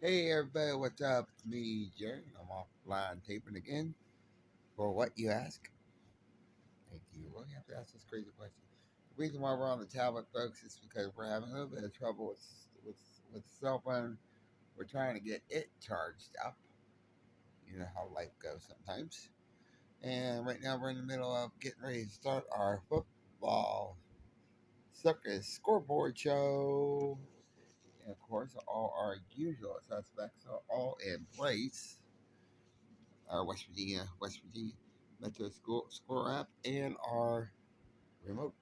Hey everybody, what's up? It's me, Jerry. I'm offline taping again. For what you ask? Thank you. Well, you have to ask this crazy question. The reason why we're on the tablet, folks, is because we're having a little bit of trouble with cell phone. We're trying to get it charged up. You know how life goes sometimes. And right now we're in the middle of getting ready to start our football circus scoreboard show. And of course, all our usual suspects are all in place. Our West Virginia Metro Score app, and our remote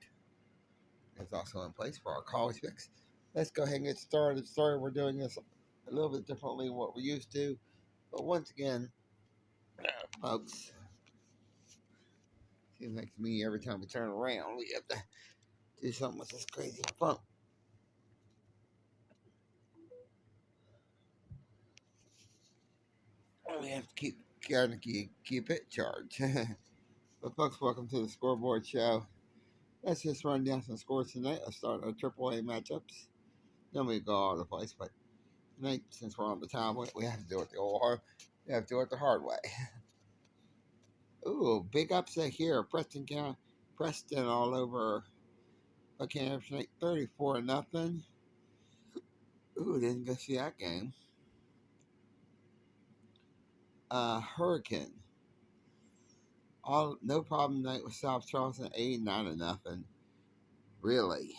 is also in place for our college picks. Let's go ahead and get started. Sorry, we're doing this a little bit differently than what we used to, but once again, folks, seems like to me every time we turn around, we have to do something with this crazy phone. We have to keep it charged. But folks, welcome to the scoreboard show. Let's just run down some scores tonight. Let's start our AAA matchups. Then we go all over the place, but tonight, since we're on the tablet, we have to do it the old hard. We have to do it the hard way. Ooh, big upset here. Preston all over Buckingham tonight, 34-0. Ooh, didn't go see that game. Hurricane. All no problem tonight with South Charleston, 89-0. Really.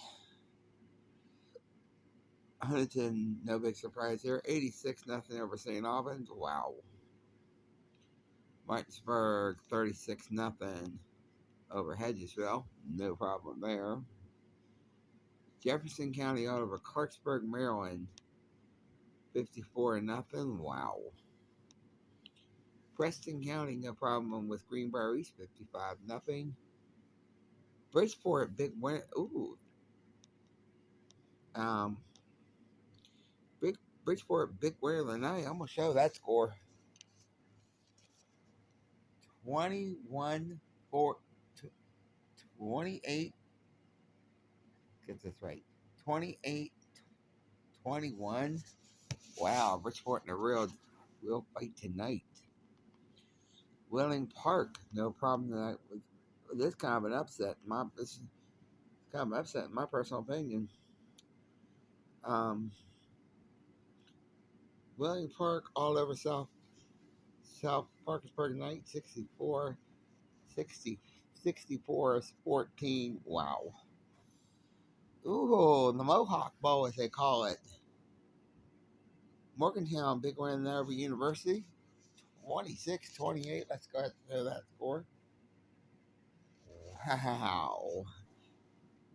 Huntington, no big surprise here. 86-0 over St. Albans. Wow. Martinsburg, 36-0 over Hedgesville. No problem there. Jefferson County all over Clarksburg, Maryland, 54-0. Wow. Preston County, no problem with Greenbrier East, 55-0. Bridgeport, big win. Ooh. Um, big Bridgeport, big winner tonight. I'm gonna show that score. 21 4 28. Get this right. 28-21. Wow, Bridgeport in a real fight tonight. Wheeling Park, no problem tonight with this kind of an upset. This is kind of an upset in my personal opinion. Um, Wheeling Park all over South Parkersburg tonight, 64 14. Wow. Ooh, the Mohawk Bowl as they call it. Morgantown, big win there over University. 26-28. Let's go ahead and throw that score. Wow.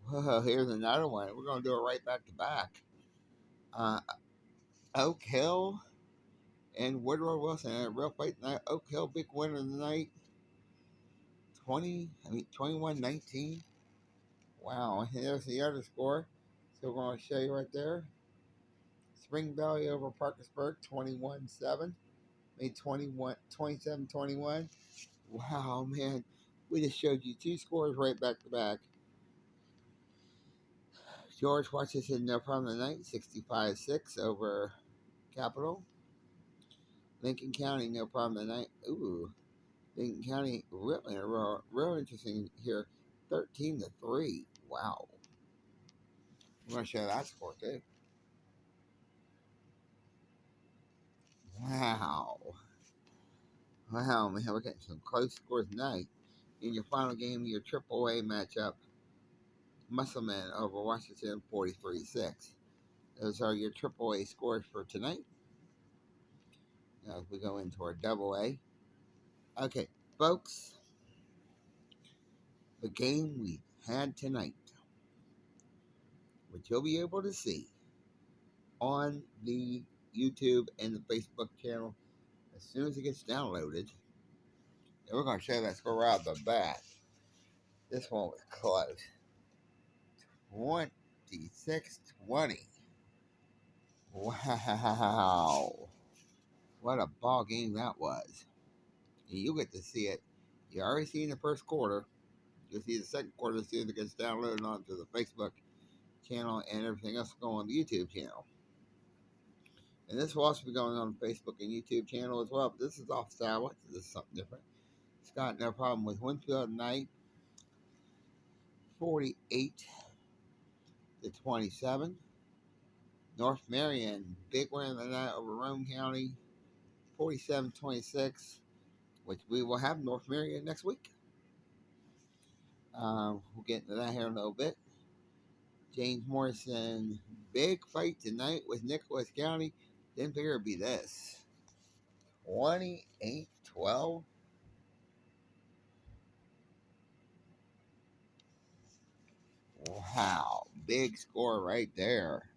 Whoa, here's another one. We're going to do it right back to back. Uh, Oak Hill and Woodrow Wilson had a real fight tonight. Oak Hill, big winner tonight. 21-19. Wow. And there's the other score. So we're going to show you right there. Spring Valley over Parkersburg, 21-7. Made 27-21. Wow, man. We just showed you two scores right back to back. George Washington, no problem tonight, 65-6 over Capital. Lincoln County, no problem tonight. Ooh, Lincoln County, really real interesting here, 13-3. Wow. I'm going to show that score too. Wow. Wow, man, we're getting some close scores tonight. In your final game of your AAA matchup, Musselman over Washington, 43-6. Those are your AAA scores for tonight. Now, as we go into our double A. Okay, folks, the game we had tonight, which you'll be able to see on the YouTube and the Facebook channel as soon as it gets downloaded. And we're going to show that score right off the bat. This one was close. 26-20. Wow. What a ball game that was. And you'll get to see it. You already seen the first quarter. You'll see the second quarter as soon as it gets downloaded onto the Facebook channel and everything else go on the YouTube channel. And this will also be going on the Facebook and YouTube channel as well. But this is off satellite. This is something different. Scott, no problem with Winfield tonight, 48-27. North Marion, big win of the night over Rome County, 47-26, which we will have North Marion next week. We'll get into that here in a little bit. James Morrison, big fight tonight with Nicholas County. Didn't figure it'd be this. 28-12. Wow, big score right there.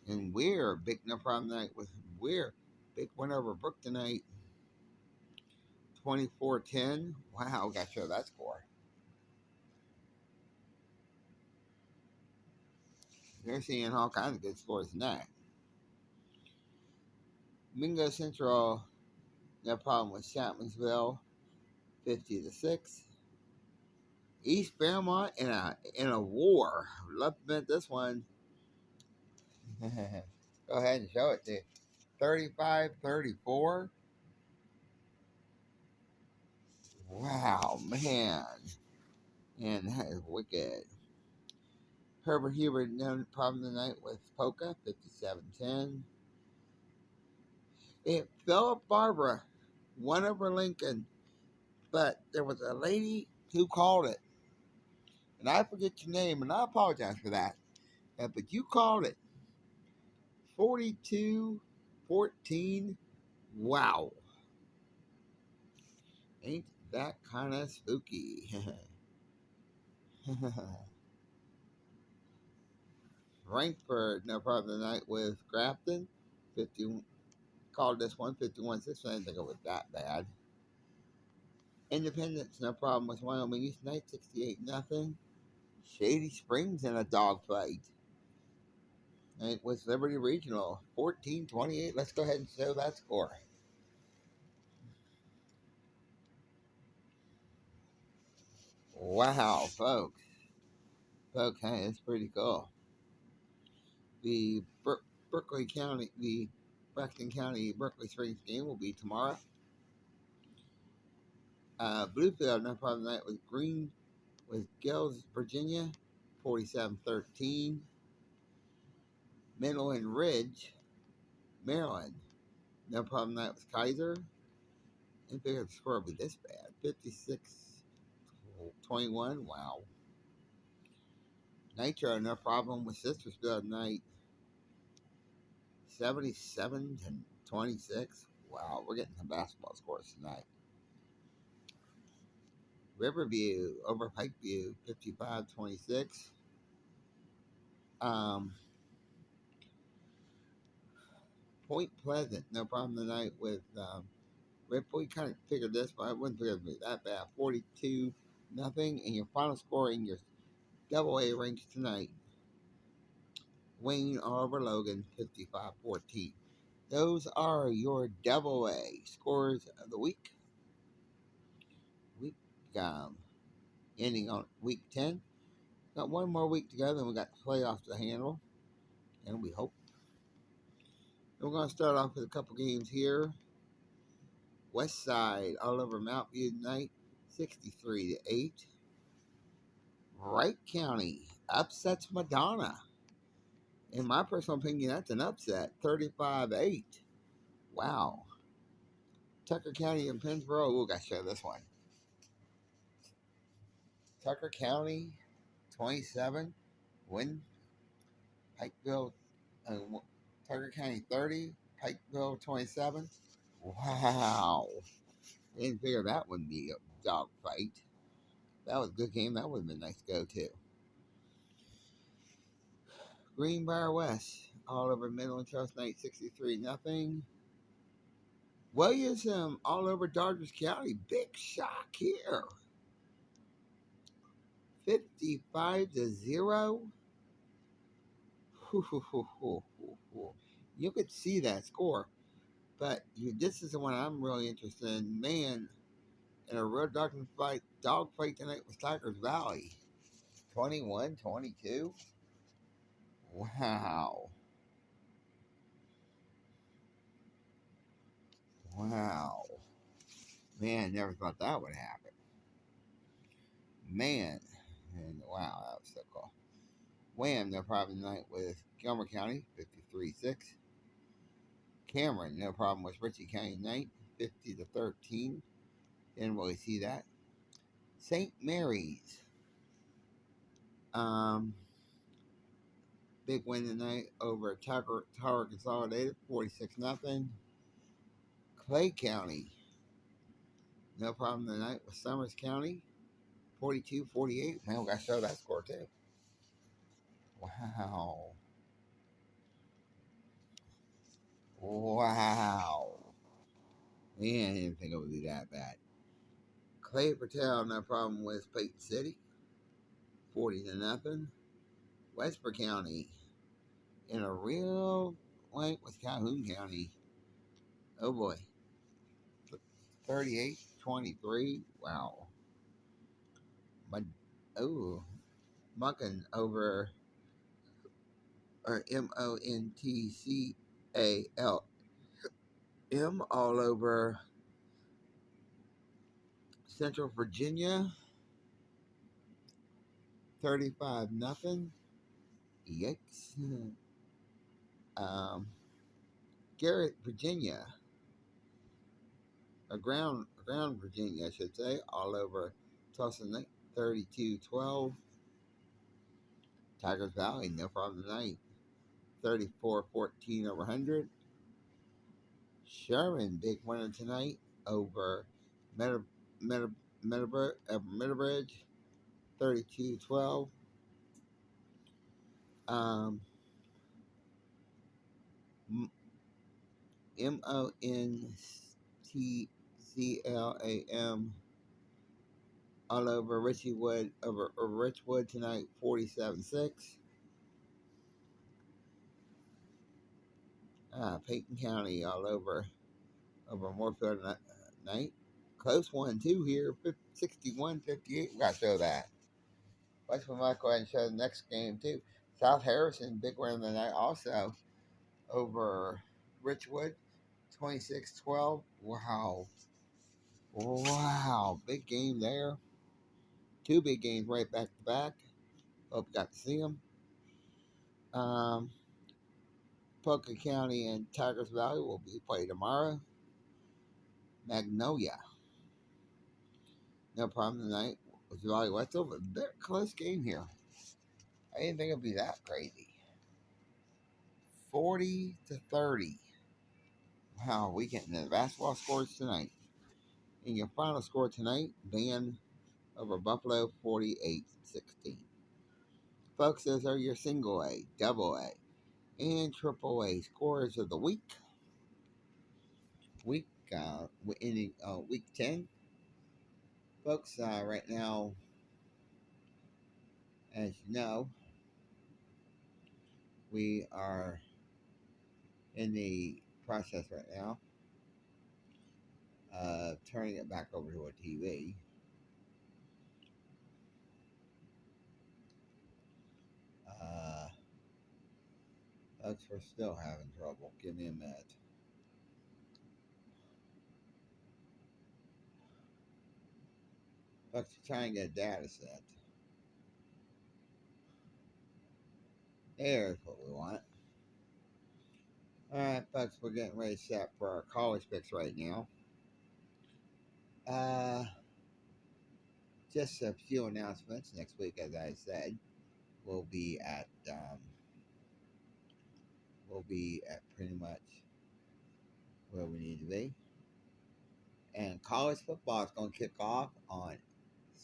And Weir, big no problem tonight with Weir. Big win over Brook tonight. 24-10. Wow, got to show that score. They're seeing all kinds of good scores tonight. Mingo Central, no problem with Chapmansville, 50-6. East Fairmont in a war. Love to bet this one. Go ahead and show it to 35-34. Wow, man. And that is wicked. Herbert Hubert, no problem tonight with Polka, 57-10. Philip Barbara won over Lincoln, but there was a lady who called it. And I forget your name, and I apologize for that. But you called it 42-14. Wow. Ain't that kind of spooky? Frankfurt, no problem tonight with Grafton. 50, called this one 51-6. I didn't think it was that bad. Independence, no problem with Wyoming East tonight. 68-0. Shady Springs in a dogfight. And it was Liberty Regional. 14-28. Let's go ahead and show that score. Wow, folks. Folks, hey, it's pretty cool. The Berkeley County, the Braxton County Berkeley Springs game will be tomorrow. Bluefield, no problem tonight with Gills, Virginia, 47-13. Midland Ridge, Maryland, no problem tonight with Kaiser. I didn't figure the score would be this bad. 56-21. Wow. Nitro, no problem with Sistersville tonight. 77-26. Wow, we're getting some basketball scores tonight. Riverview over Pikeview, 55-26. Point Pleasant, no problem tonight with Ripley. Kind of figured this, but I wouldn't figure it would be that bad. 42-0. And your final score in your double A ranks tonight. Wayne over Logan, 55-14. Those are your double A scores of the week. Week ending on week 10. Got one more week to go, then we got the playoffs to handle. And we hope. And we're going to start off with a couple games here. West Side all over Mount View tonight, 63-8. Wright County upsets Madonna. In my personal opinion, that's an upset, 35-8. Wow. Tucker County and Pennsboro. We'll got to show this one. Tucker County, 27. Win. Pikeville, Tucker County, 30. Pikeville, 27. Wow. Didn't figure that would be a dog fight. That was a good game. That would have been nice to go to. Greenbrier West, all over Midland Trust Night, 63-0. Williamson, all over Dodgers County. Big shock here. 55-0. You could see that score. But this is the one I'm really interested in. Man, in a real dog fight tonight with Tigers Valley. 21-22. Wow. Wow. Man, never thought that would happen. Man. And wow, that was so cool. Wham, no problem tonight with Gilmer County, 53-6. Cameron, no problem with Ritchie County tonight, 50-13. Didn't really see that. St. Mary's. Um, Big win tonight over Tower Consolidated, 46-0. Clay County, no problem tonight with Summers County, 42-48. Man, we got to show that score too. Wow. Wow. Man, I didn't think it would be that bad. Clay Patel, no problem with Peyton City, 40-0. Westbrook County, in a real fight with Calhoun County. Oh boy. 38-23. Wow. But, oh, Mucking over, or Montcalm all over Central Virginia. 35-0. Yikes. Garrett, Virginia, ground Virginia, I should say, all over Tulsa Night, 32-12. Tigers Valley, no problem tonight, 34-14 over 100. Sherman, big winner tonight over Meadowbridge, 32-12. Um, Montclam all over Richwood tonight, 47-6. Peyton County all over Moorfield night. Close 1-2 here, 61-58. We got to show that. Let's go ahead and show the next game too. South Harrison, big winner of the night also over Richwood, 26-12. Wow. Wow. Big game there. Two big games right back to back. Hope you got to see them. Polka County and Tigers Valley will be played tomorrow. Magnolia, no problem tonight with Valley Wetzel, but very close game here. I didn't think it'd be that crazy. 40-30. Wow, we getting the basketball scores tonight. And your final score tonight, Van over Buffalo, 48-16. Folks, those are your single A, double A, and triple A scores of the week. Ending week 10. Folks, right now, as you know, we are in the process right now turning it back over to a TV. Folks, we're still having trouble. Give me a minute. Folks, we're trying to get a data set. There's what we want. Alright, folks, we're getting ready to set for our college picks right now. Just a few announcements. Next week, as I said, we'll be at pretty much where we need to be. And college football is going to kick off on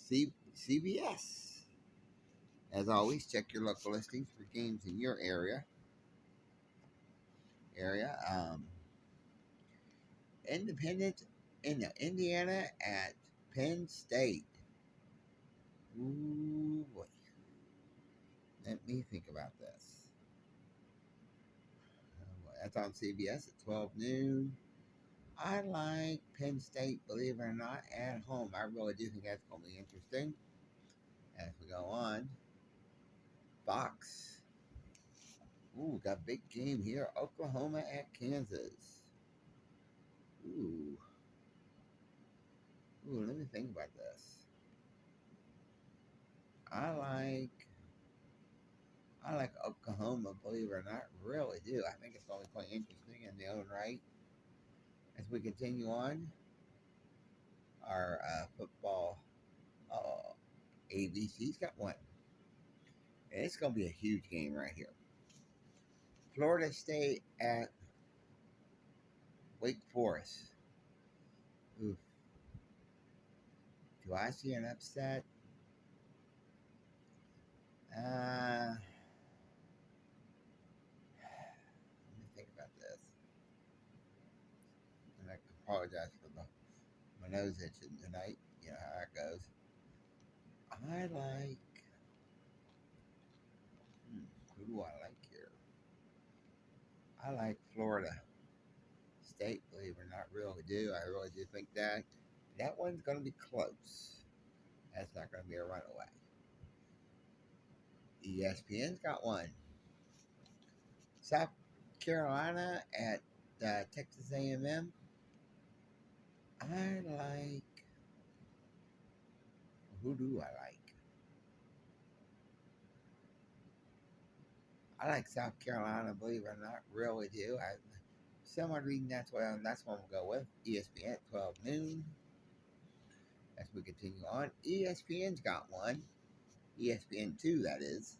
CBS. As always, check your local listings for games in your area. Independent in Indiana at Penn State. Ooh boy. Let me think about this. That's on CBS at 12 noon. I like Penn State, believe it or not, at home. I really do think that's going to be interesting. As we go on, Fox. Ooh, got a big game here. Oklahoma at Kansas. Ooh, ooh. Let me think about this. I like, I like Oklahoma. Believe it or not, really do. I think it's going to be quite interesting in their own right. As we continue on, our football uh, ABC's got one, and it's going to be a huge game right here. Florida State at Wake Forest. Ooh, do I see an upset? Let me think about this. And I apologize for my nose itching tonight. You know how that goes. I like. Who do I like here? I like Florida State. Believe it or not, really do. I really do think that that one's going to be close. That's not going to be a runaway. ESPN's got one. South Carolina at Texas A&M. I like. Who do I like? I like South Carolina. Believe it or not, really do. Someone reading that's what I'm gonna go with. ESPN at 12 noon. As we continue on, ESPN's got one. ESPN two, that is.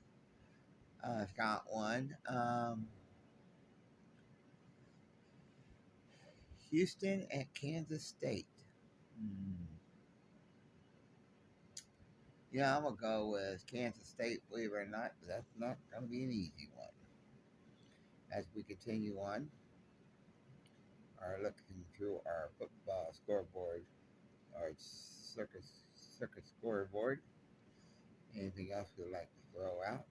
It's got one. Houston at Kansas State. Hmm. Yeah, I'm gonna go with Kansas State. Believe it or not, but that's not gonna be an easy one. As we continue on, are looking through our football scoreboard, our circus scoreboard. Anything else you'd like to throw out?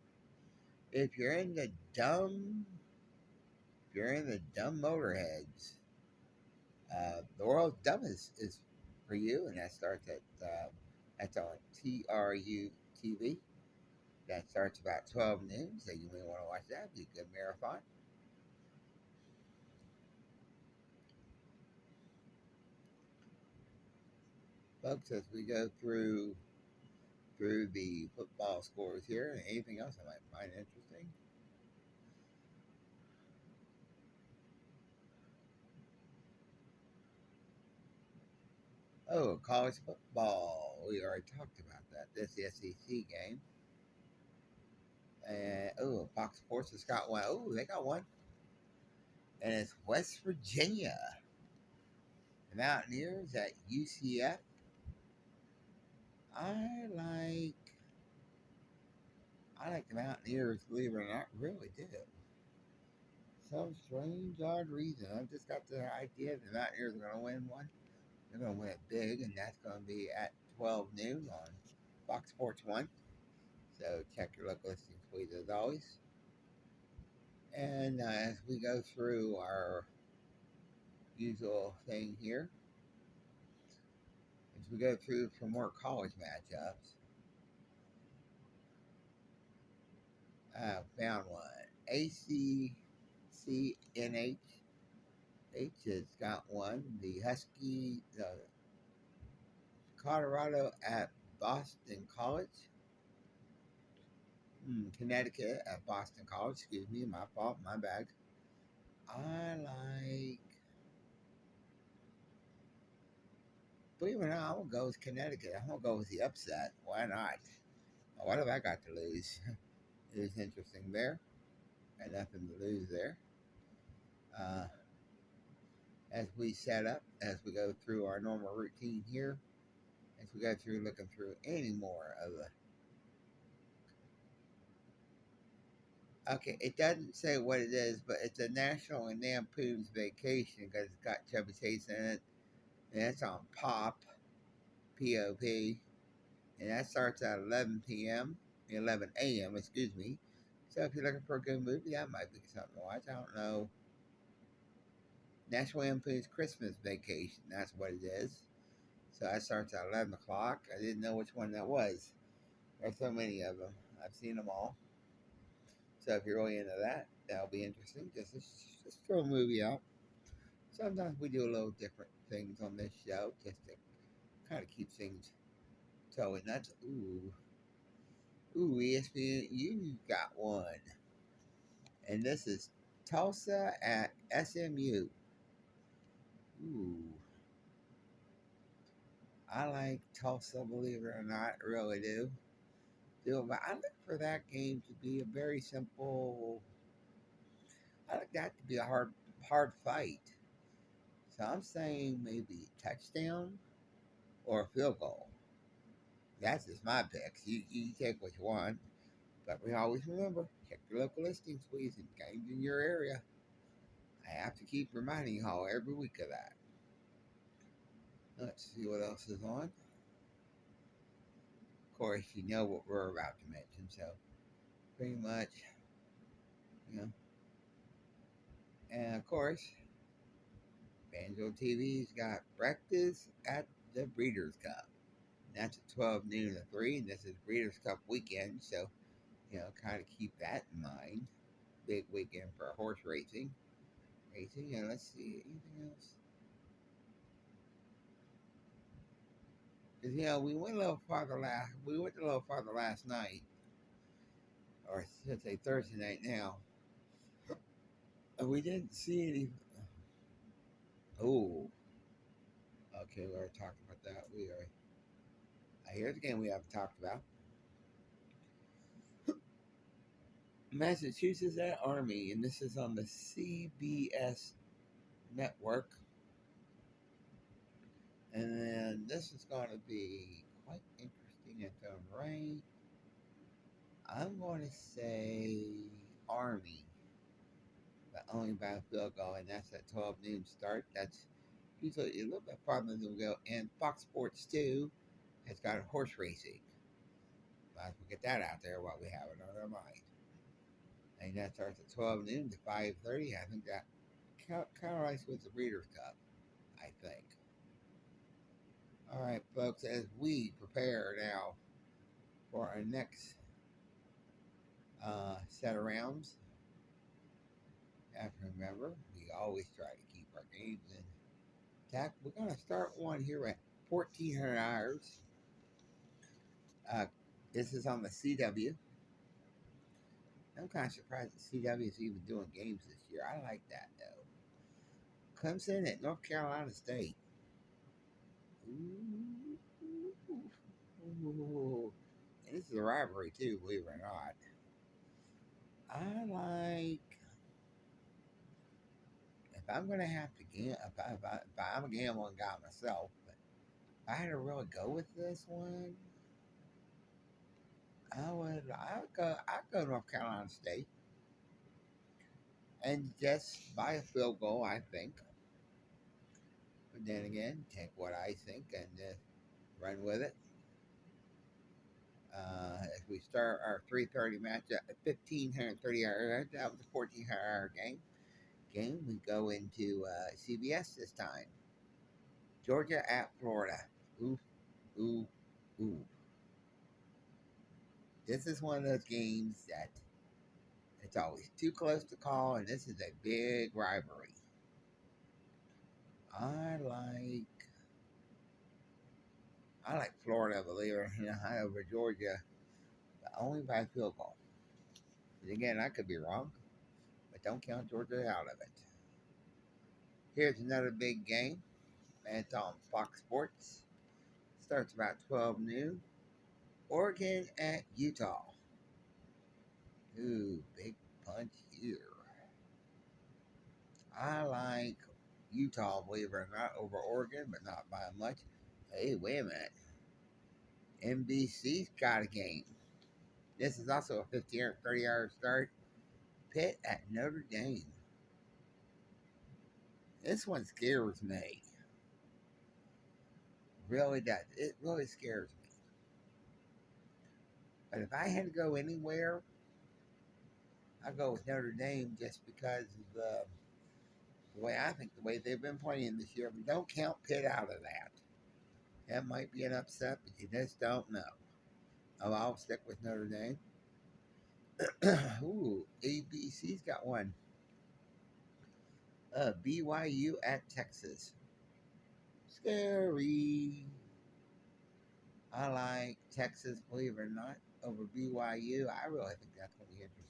If you're in the dumb, if you're in the dumb motorheads, the world's dumbest is for you, and that starts at that's on TRU TV. That starts about 12 noon, so you may want to watch that. Be a good marathon. Folks, as we go through the football scores here, anything else I might find interesting? Oh, college football. We already talked about that. This the SEC game. And oh, Fox Sports has got one. Oh, they got one. And it's West Virginia. The Mountaineers at UCF. I like I like the Mountaineers, believe it or not, really do. Some strange odd reason. I've just got the idea the Mountaineers are gonna win one. They're gonna win it big, and that's gonna be at 12 noon on Fox Sports One. So check your local listings, please, as always. And as we go through our usual thing here, as we go through some more college matchups, I found one. ACCNH has got one. The Husky, Colorado at Boston College. Connecticut at Boston College. Excuse me, my fault, my bad. I like. Believe it or not, I'm gonna go with Connecticut. I'm gonna go with the upset. Why not? What have I got to lose? It is interesting there. Got nothing to lose there. Uh, as we set up, as we go through our normal routine here, as we go through looking through any more of the. Okay, it doesn't say what it is, but it's a National and Lampoon's Vacation because it's got Chevy Chase in it, and it's on POP, and that starts at 11 p.m., 11 a.m., excuse me. So if you're looking for a good movie, that might be something to watch. I don't know. National Lampoon's Christmas Vacation, that's what it is. So that starts at 11 o'clock. I didn't know which one that was. There's so many of them. I've seen them all. So if you're really into that, that'll be interesting. Just throw a movie out. Sometimes we do a little different things on this show just to kind of keep things towing. That's ESPN, you got one, and this is Tulsa at SMU. Ooh, I like Tulsa, believe it or not, really do. But I look for that game to be a very simple. I like that to be a hard fight. So I'm saying maybe touchdown or a field goal. That's just my picks. You take what you want, but we always remember check your local listings, please, and games in your area. I have to keep reminding you all every week of that. Let's see what else is on. Of course, you know what we're about to mention, so pretty much, you know. And of course, Banjo TV's got breakfast at the Breeders' Cup. That's at 12 noon to 3, and this is Breeders' Cup weekend, so, kind of keep that in mind. Big weekend for horse racing. And let's see, anything else? Because, we went a little farther we went a little farther last night, or I should say Thursday night now, and we didn't see any. Oh, okay, we already talked about that. Here's the game we haven't talked about. Massachusetts at Army, and this is on the CBS network. And then this is going to be quite interesting at the right. I'm going to say Army, but only by a field goal, and that's at 12 noon start. That's usually a little bit farther than we go. And Fox Sports 2 has got horse racing. Might as well get that out there while we have it on our mind. And that starts at 12 noon to 5:30. I think that kind of like with the Breeders' Cup, I think. All right, folks, as we prepare now for our next set of rounds, have to remember, we always try to keep our games intact. We're going to start one here at 1400 hours. This is on the CW. I'm kind of surprised the CW is even doing games this year. I like that, though. Clemson at North Carolina State. Ooh. And this is a rivalry, too, believe it or not. I like. If I'm going to have to gamble, if I'm a gambling guy myself, but if I had to really go with this one, I'd go North Carolina State and just buy a field goal, I think. But then again, take what I think and run with it. As we start our 3:30 match at 1530 hour, that was a 1400-hour game. We go into CBS this time. Georgia at Florida. Ooh, ooh, ooh. This is one of those games that it's always too close to call, and this is a big rivalry. I like Florida, believe it or not, over Georgia, but only by field goal. But again, I could be wrong, but don't count Georgia out of it. Here's another big game. It's on Fox Sports. Starts about 12 noon. Oregon at Utah. Ooh, big punch here. I like Utah, believe it or not, over Oregon, but not by much. Hey, wait a minute. NBC's got a game. This is also a 50 or 30-hour start. Pitt at Notre Dame. This one scares me. Really does. It really scares me. But if I had to go anywhere, I'd go with Notre Dame just because of the way I think the way they've been playing this year. But don't count Pitt out of that. That might be an upset, but you just don't know. I'll stick with Notre Dame. Ooh, ABC's got one. BYU at Texas. Scary. I like Texas, believe it or not, over BYU. I really think that's going to be interesting.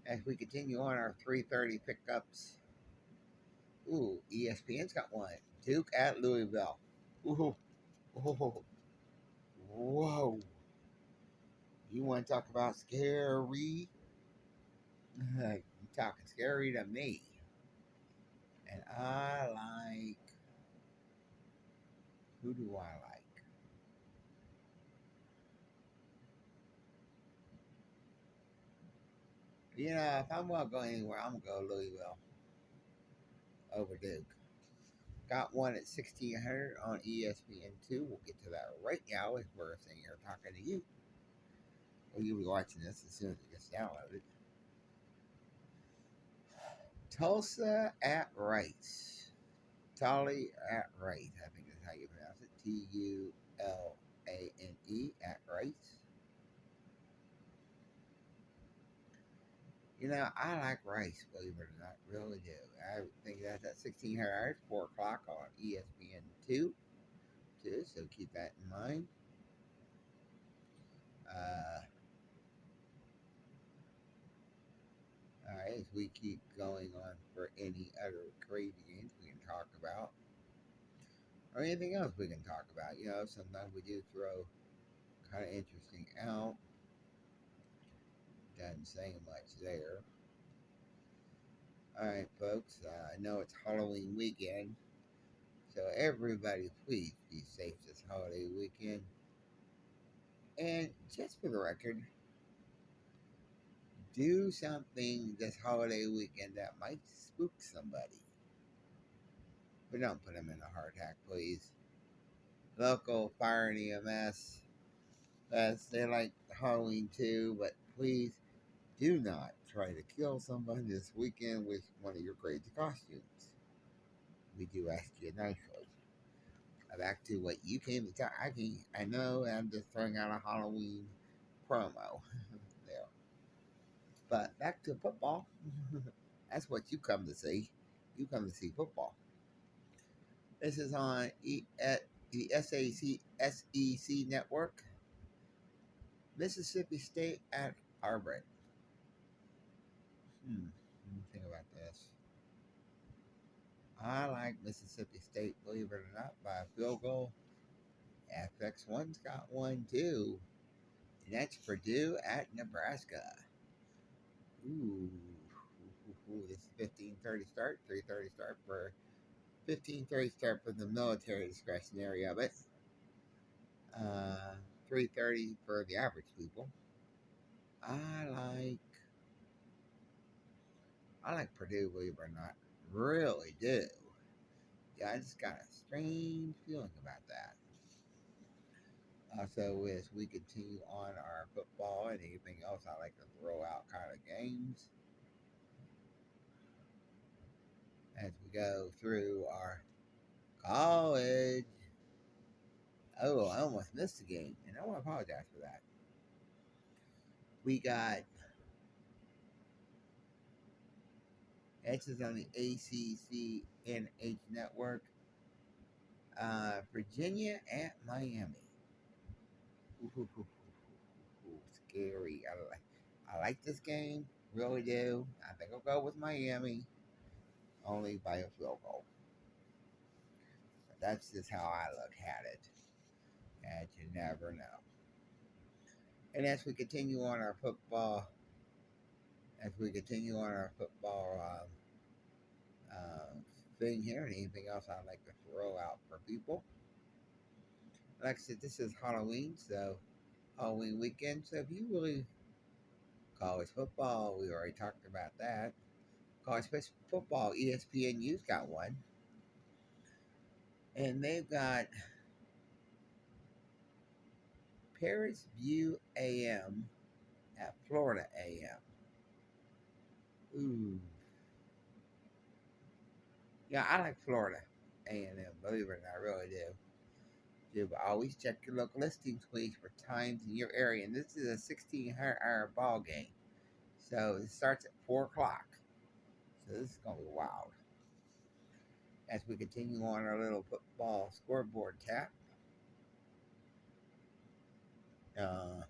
As we continue on our 3:30 pickups. Ooh, ESPN's got one. Duke at Louisville. Ooh, whoa, whoa. You want to talk about scary? You talking scary to me. And I like. Who do I like? You know, if I'm gonna go anywhere, I'm gonna go Louisville over Duke. Got one at 1600 on ESPN2. We'll get to that right now as we're sitting here talking to you. Well, you'll be watching this as soon as it gets downloaded. Tulsa at Rice. Tully at Rice, I think is how you pronounce it. Tulane at Rice. You know, I like Rice, believe it or not, really do. I think that's at 1600 hours, 4 o'clock on ESPN2, too, so keep that in mind. All right, as we keep going on for any other crazy games we can talk about, or anything else we can talk about. You know, sometimes we do throw kind of interesting out. Doesn't say much there. All right, folks. I know it's Halloween weekend, so everybody, please be safe this holiday weekend. And just for the record, do something this holiday weekend that might spook somebody. But don't put them in a heart attack, please. Local fire and EMS, they like Halloween too, but please do not try to kill someone this weekend with one of your crazy costumes. We do ask you nicely. Back to what you came to talk. I know I'm just throwing out a Halloween promo there. But back to football. That's what you come to see. You come to see football. This is on at the SEC network. Mississippi State at Auburn. Let me think about this. I like Mississippi State, believe it or not, by a field goal. FX1's got one too. And that's Purdue at Nebraska. Ooh. This is 15:30 start, 3:30 start for 15:30 start for the military discretionary of it. 3:30 for the average people. I like Purdue, believe it or not. Really do. Yeah, I just got a strange feeling about that. Also, as we continue on our football and anything else I like to throw out kind of games, as we go through our college. Oh, I almost missed a game, and I want to apologize for that. We got this is on the ACCNH network. Virginia at Miami. Scary. I like this game. Really do. I think I'll go with Miami only by a field goal. But that's just how I look at it. And you never know. And as we continue on our football, thing here, and anything else I'd like to throw out for people. Like I said, this is Halloween, so Halloween weekend. So if you really college football, we already talked about that. College football, ESPNU's got one, and they've got Paris View AM at Florida AM. Ooh, yeah, I like Florida A&M. Believe it or not, I really do. But always check your local listings, please, for times in your area. And this is a 1600-hour ball game. So it starts at 4 o'clock. So this is going to be wild. As we continue on our little football scoreboard tap, uh,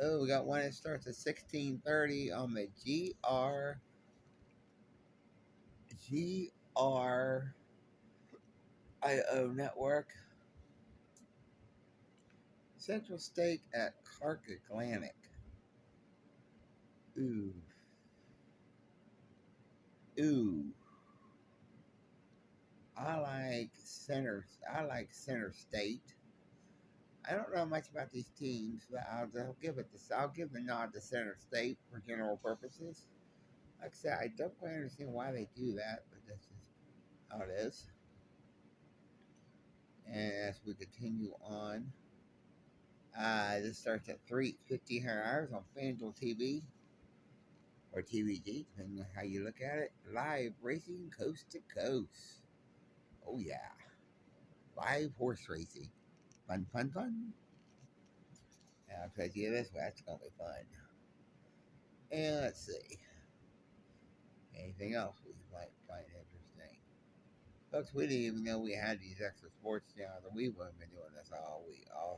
oh, we got one that starts at 16:30 on the GRIO network. Central State at Clark Atlantic. Ooh, ooh. I like Center State. I don't know much about these teams, but I'll give the nod to Center State for general purposes. Like I said, I don't quite understand why they do that, but that's just how it is. And as we continue on, this starts at 3:15 hours on FanDuel TV or TVG, depending on how you look at it. Live racing coast to coast. Oh yeah, live horse racing. Fun, fun, fun. And I'll tell you this, that's gonna be fun. And let's see. Anything else we might find interesting? Folks, we didn't even know we had these extra sports channels, and we wouldn't been doing this all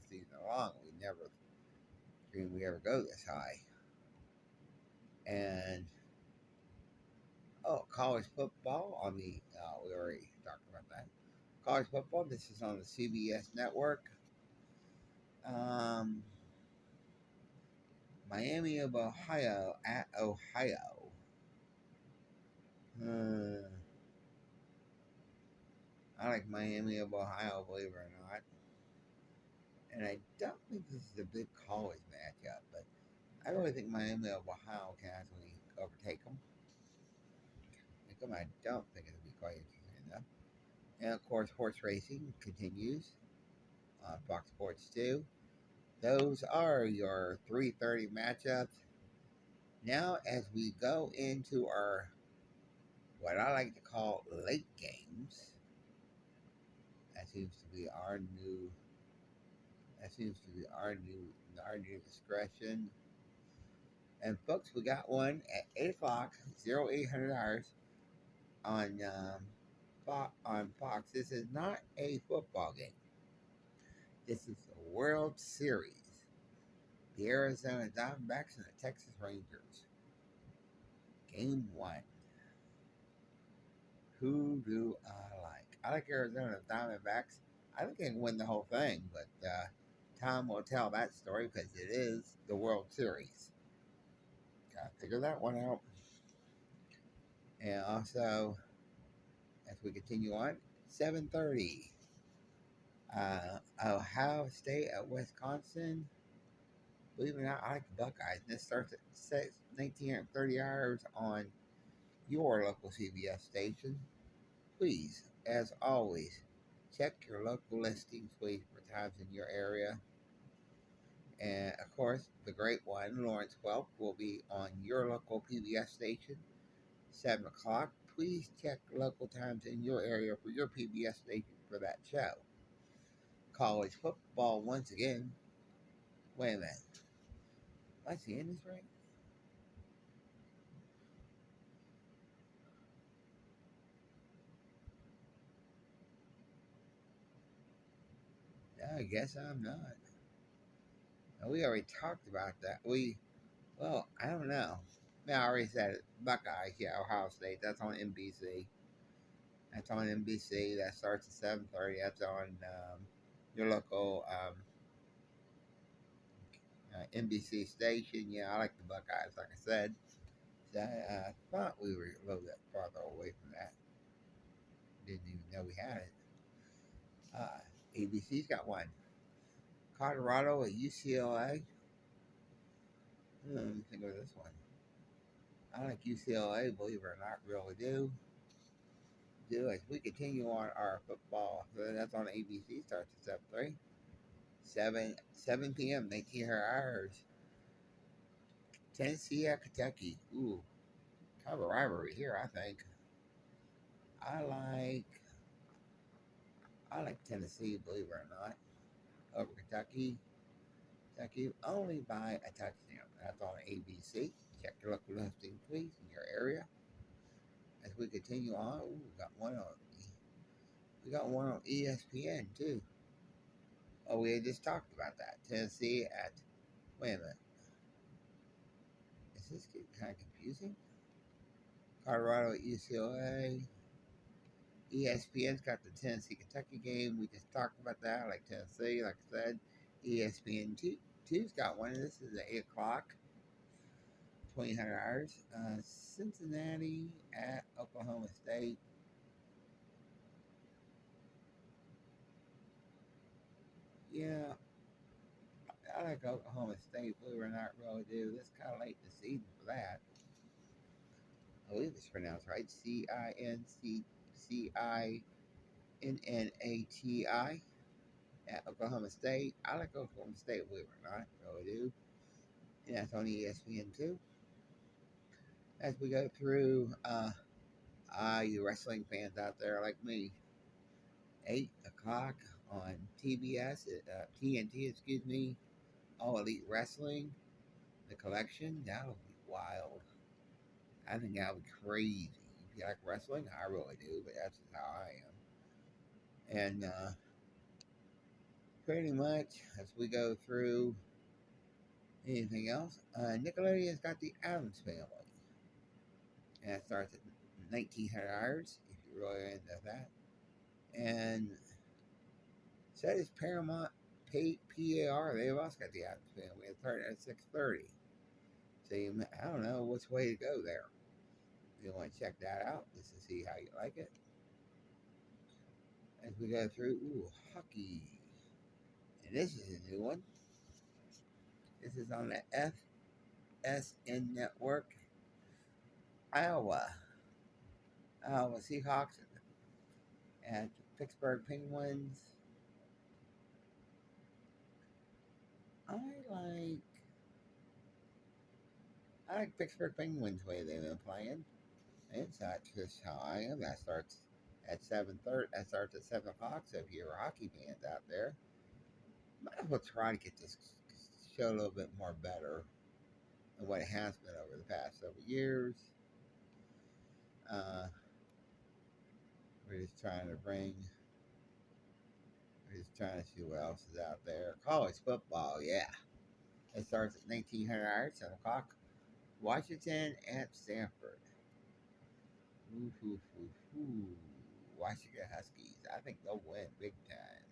season long. We never dreamed we ever go this high. And college football. We already talked about that. College football. This is on the CBS network. Um, Miami of Ohio at Ohio. Uh, I like Miami of Ohio, believe it or not. And I don't think this is a big college matchup, but I really think Miami of Ohio can actually overtake them. I don't think it'll be quite interesting enough. And of course, horse racing continues on Fox Sports 2. Those are your 3:30 matchups. Now, as we go into our what I like to call late games, that seems to be our new. That seems to be our new discretion. And folks, we got one at 8 o'clock, 0800 hours on on Fox. This is not a football game. This is the World Series. The Arizona Diamondbacks and the Texas Rangers. Game one. Who do I like? I like Arizona Diamondbacks. I think they can win the whole thing, but time will tell that story because it is the World Series. Gotta figure that one out. And also, as we continue on, 7:30. Ohio State at Wisconsin. Believe it or not, I like the Buckeyes. This starts at 19:30 hours on your local CBS station. Please, as always, check your local listings, please, for times in your area. And of course, the great one, Lawrence Welk, will be on your local PBS station, 7 o'clock. Please check local times in your area for your PBS station for that show. College football, once again. Wait a minute. Am I seeing this right? No, I guess I'm not. No, we already talked about that. I don't know. No, I already said it. Buckeyes, yeah, Ohio State. That's on NBC. That's on NBC. That starts at 7:30. That's on your local NBC station. Yeah, I like the Buckeyes, like I said. So I thought we were a little bit farther away from that. Didn't even know we had it. ABC's got one. Colorado at UCLA. Let me think of this one. I like UCLA, believe it or not, really do. As we continue on our football. So that's on ABC, starts at 7:30. 7 p.m. 19 hours. Tennessee at Kentucky. Ooh, kind of a rivalry here, I think. I like I like Tennessee, believe it or not, over Kentucky. Kentucky only by a touchdown. That's on ABC. Check your local listing, please, in your area. As we continue on, ooh, we got one on ESPN too. Oh, we had just talked about that. Tennessee at wait a minute. Is this getting kind of confusing? Colorado at UCLA. ESPN's got the Tennessee Kentucky game. We just talked about that. Like Tennessee, like I said, ESPN two's got one. This is at 8 o'clock, 2000 hours. Cincinnati at Oklahoma State. Yeah, I like Oklahoma State. Believe it or not, really do. This kind of late in the season for that. I believe it's pronounced right. Cincinnati at Oklahoma State. I like Oklahoma State, believe it or not, really do. And that's on ESPN too. As we go through, you wrestling fans out there like me, 8 o'clock on TBS, TNT, excuse me. All Elite Wrestling, the collection. That'll be wild. I think that'll be crazy. If you like wrestling, I really do, but that's just how I am. And pretty much as we go through anything else, Nickelodeon's got the Adams Family. And it starts at 1900 hours, if you're really into that. And said it's Paramount PAR. They've also got the Adams Family. It started at 6:30. So I don't know which way to go there. If you want to check that out just to see how you like it. As we go through, hockey. And this is a new one. This is on the FSN network. Iowa. Iowa Seahawks and Pittsburgh Penguins. I like I like Pittsburgh Penguins way they've been playing. It's not just how I am. That starts at 7:30. That starts at 7 o'clock. So if you're a hockey fans out there, might as well try to get this show a little bit more better than what it has been over the past several years. Uh, we're just trying to bring. We're just trying to see what else is out there. College football, yeah. It starts at 1900 hours, 7 o'clock. Washington at Stanford. Ooh, ooh, ooh, ooh. Washington Huskies. I think they'll win big time.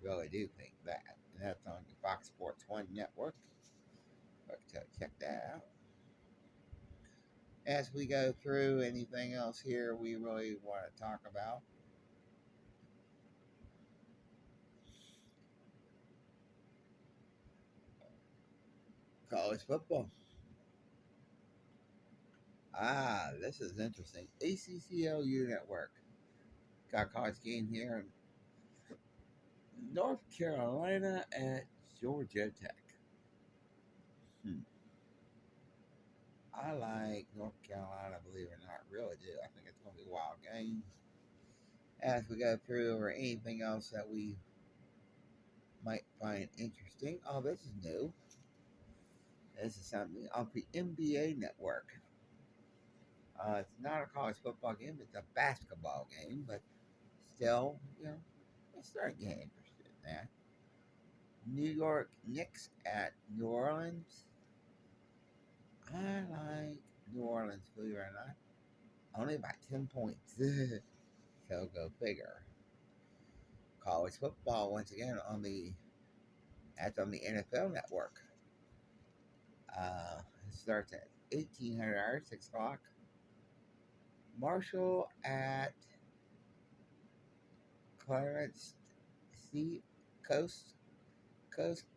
Really do think that. And that's on the Fox Sports 1 network. So check that out. As we go through anything else here we really want to talk about. College football. This is interesting. ACCLU network. Got a college game here in North Carolina at Georgia Tech. Hmm. I like North Carolina, believe it or not, really do. I think it's going to be a wild game. As we go through, or anything else that we might find interesting. Oh, this is new. This is something off the NBA network. It's not a college football game, it's a basketball game, but still, it's starting to get interested in that. New York Knicks at New Orleans. I like New Orleans, believe it or not. Only by 10 points. So go figure. College football once again that's on the NFL network. It starts at 1800 hours, 6 o'clock. Marshall at Clarence C Coast Craoina.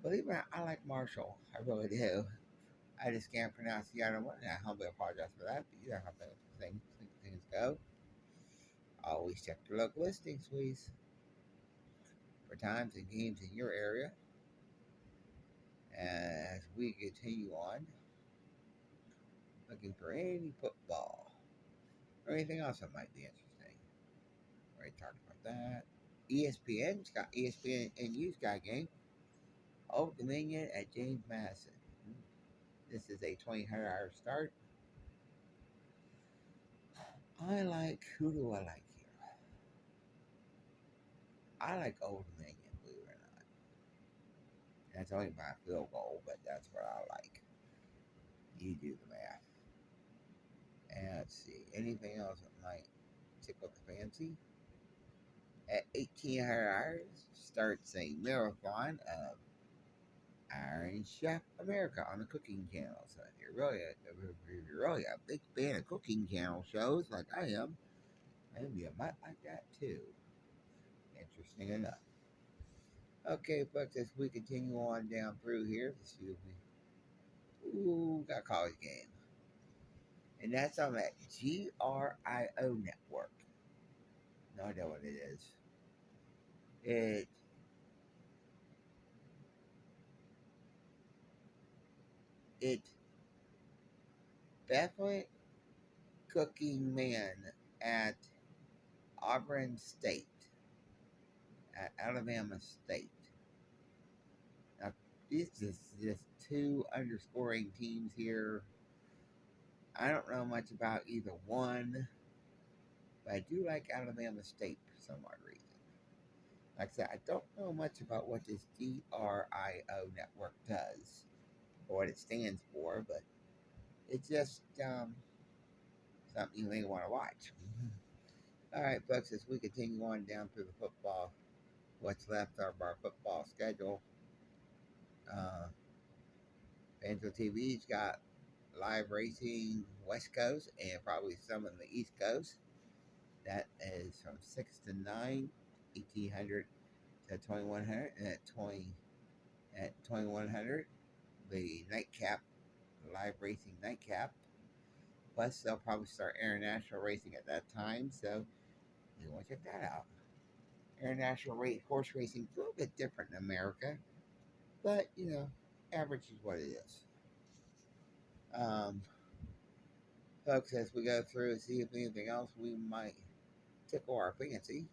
Believe it or not, I like Marshall. I really do. I just can't pronounce the other one. I humbly apologize for that. But you know how things go. Always check your local listings, please, for times and games in your area. As we continue on, looking for any football. or anything else that might be interesting. Already talked about that. ESPN's got ESPN and U's got a game. Old Dominion at James Madison. This is a 20-hour start. Who do I like here? I like Old Dominion, believe it or not. That's only by a field goal, but that's what I like. You do the math. And let's see, anything else that might tickle the fancy? At 1800 hours starts a marathon of Iron Chef America on the Cooking Channel. So if you're really a big fan of cooking channel shows like I am, maybe you might like that too. Interesting enough. Okay, folks, as we continue on down through here, let's see if we got a college game. And that's on that GRIO network. No idea what it is. It Bethlehem Cooking Man at Auburn State, at Alabama State. Now, these is just two underscoring teams here. I don't know much about either one, but I do like Alabama State for some odd reason. Like I said, I don't know much about what this GRIO network does or what it stands for, but it's just something you may want to watch. All right, folks, as we continue on down through the football, what's left of our football schedule, Banjo TV's got live racing West Coast and probably some on the East Coast. That is from 6 to 9, 1800 to 2100, and at 2100, the nightcap, live racing nightcap. Plus, they'll probably start international racing at that time, so you want to check that out. International horse racing is a little bit different in America, but average is what it is. Folks, as we go through and see if anything else we might tickle our fancy.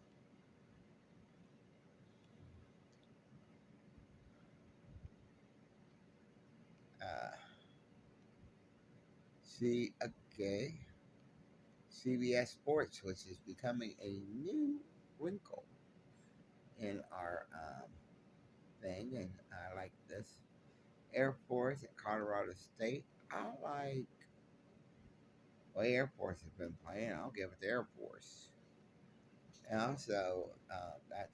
Uh, see, okay. CBS Sports, which is becoming a new wrinkle in our thing, and I like this. Air Force at Colorado State. I like well, Air Force has been playing. I'll give it to Air Force. And also, that's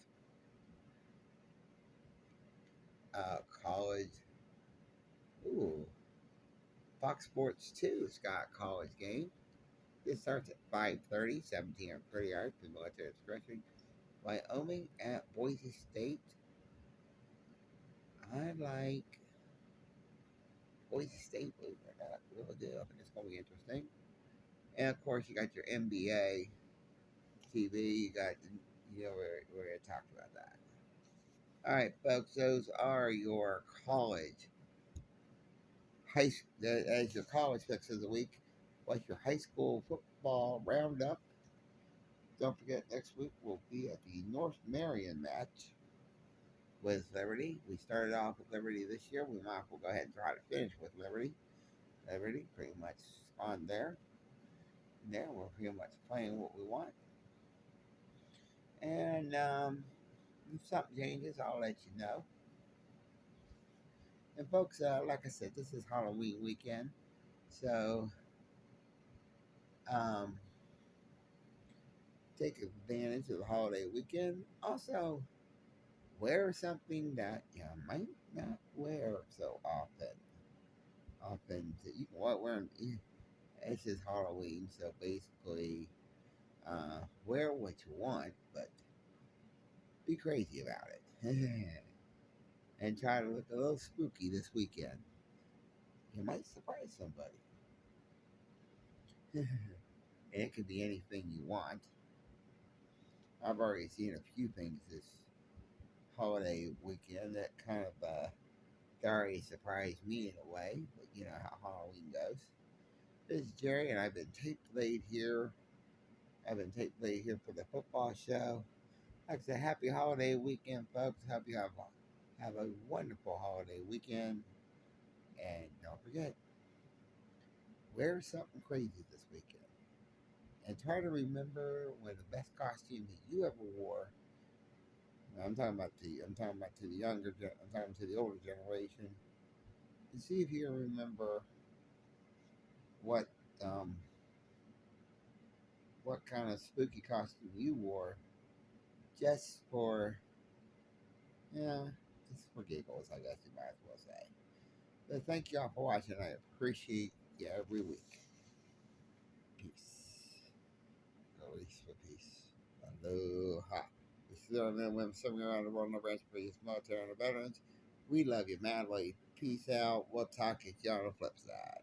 college. Ooh, Fox Sports 2 has got a college game. It starts at 5:30, 17 or 30 hours, people at their discretion. Wyoming at Boise State. I like Boise State, believe it or not. Really do. I think it's going to be interesting. And of course, you got your NBA TV. You got, we're going to talk about that. All right, folks, those are your college as your college picks of the week. What's your high school football roundup? Don't forget, next week we'll be at the North Marion match with Liberty. We started off with Liberty this year. We might as well go ahead and try to finish with Liberty. Liberty pretty much on there. There, we're pretty much playing what we want. And if something changes, I'll let you know. And folks, like I said, this is Halloween weekend. So take advantage of the holiday weekend. Also, wear something that you might not wear so often. You can wear. It's just Halloween, so basically, wear what you want, but be crazy about it, and try to look a little spooky this weekend. You might surprise somebody, and it could be anything you want. I've already seen a few things this holiday weekend that kind of already surprised me in a way, but you know how Halloween goes. This is Jerry, and I've been tape laid here Evan Tate Play here for the football show. Like I said, happy holiday weekend, folks. Hope you have a wonderful holiday weekend. And don't forget, wear something crazy this weekend. And try to remember when the best costume that you ever wore. I'm talking about to the I'm talking to the older generation. And see if you can remember what um, what kind of spooky costume you wore just for, just for giggles, I guess you might as well say. But thank y'all for watching. I appreciate you every week. Peace. Release for peace. Aloha. This is our men and women serving around the world in the ranch for your military and the veterans. We love you madly. Peace out. We'll talk at you on the flip side.